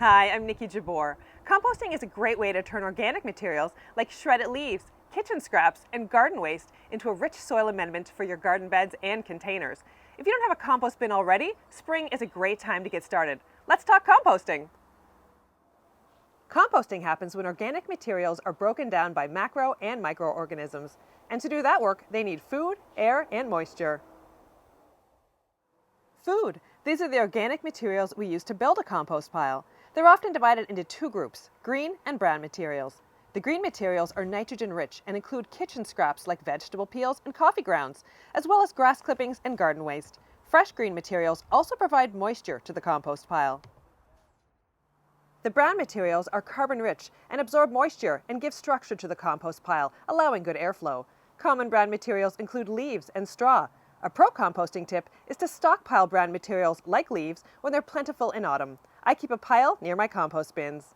Hi, I'm Nikki Jabor. Composting is a great way to turn organic materials like shredded leaves, kitchen scraps, and garden waste into a rich soil amendment for your garden beds and containers. If you don't have a compost bin already, spring is a great time to get started. Let's talk composting. Composting happens when organic materials are broken down by macro and microorganisms. And to do that work, they need food, air, and moisture. Food. These are the organic materials we use to build a compost pile. They're often divided into two groups, green and brown materials. The green materials are nitrogen-rich and include kitchen scraps like vegetable peels and coffee grounds, as well as grass clippings and garden waste. Fresh green materials also provide moisture to the compost pile. The brown materials are carbon-rich and absorb moisture and give structure to the compost pile, allowing good airflow. Common brown materials include leaves and straw. A pro-composting tip is to stockpile brown materials like leaves when they're plentiful in autumn. I keep a pile near my compost bins.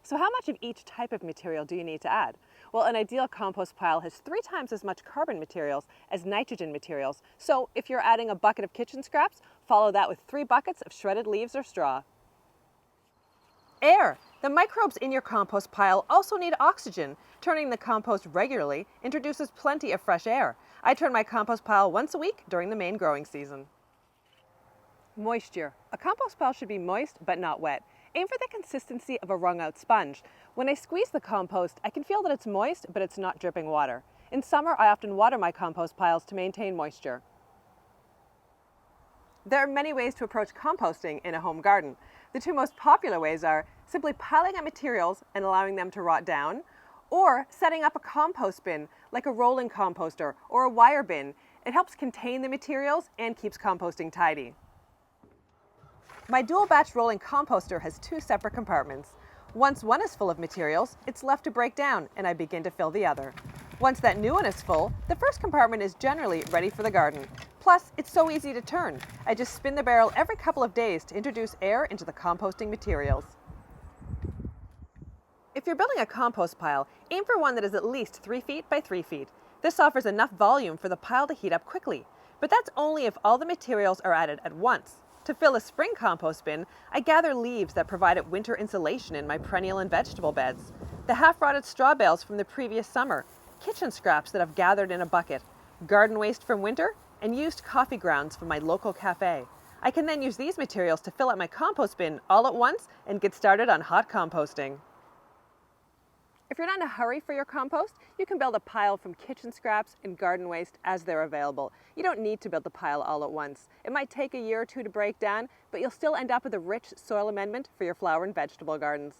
So how much of each type of material do you need to add? Well, an ideal compost pile has 3 times as much carbon materials as nitrogen materials. So if you're adding a bucket of kitchen scraps, follow that with 3 buckets of shredded leaves or straw. Air. The microbes in your compost pile also need oxygen. Turning the compost regularly introduces plenty of fresh air. I turn my compost pile once a week during the main growing season. Moisture. A compost pile should be moist but not wet. Aim for the consistency of a wrung-out sponge. When I squeeze the compost, I can feel that it's moist, but it's not dripping water. In summer, I often water my compost piles to maintain moisture. There are many ways to approach composting in a home garden. The 2 most popular ways are simply piling up materials and allowing them to rot down, or setting up a compost bin like a rolling composter or a wire bin. It helps contain the materials and keeps composting tidy. My dual batch rolling composter has 2 separate compartments. Once one is full of materials, it's left to break down and I begin to fill the other. Once that new one is full, the first compartment is generally ready for the garden. Plus, it's so easy to turn. I just spin the barrel every couple of days to introduce air into the composting materials. If you're building a compost pile, aim for one that is at least 3 feet by 3 feet. This offers enough volume for the pile to heat up quickly. But that's only if all the materials are added at once. To fill a spring compost bin, I gather leaves that provide it winter insulation in my perennial and vegetable beds, the half-rotted straw bales from the previous summer, kitchen scraps that I've gathered in a bucket, garden waste from winter, and used coffee grounds from my local cafe. I can then use these materials to fill up my compost bin all at once and get started on hot composting. If you're not in a hurry for your compost, you can build a pile from kitchen scraps and garden waste as they're available. You don't need to build the pile all at once. It might take a year or 2 to break down, but you'll still end up with a rich soil amendment for your flower and vegetable gardens.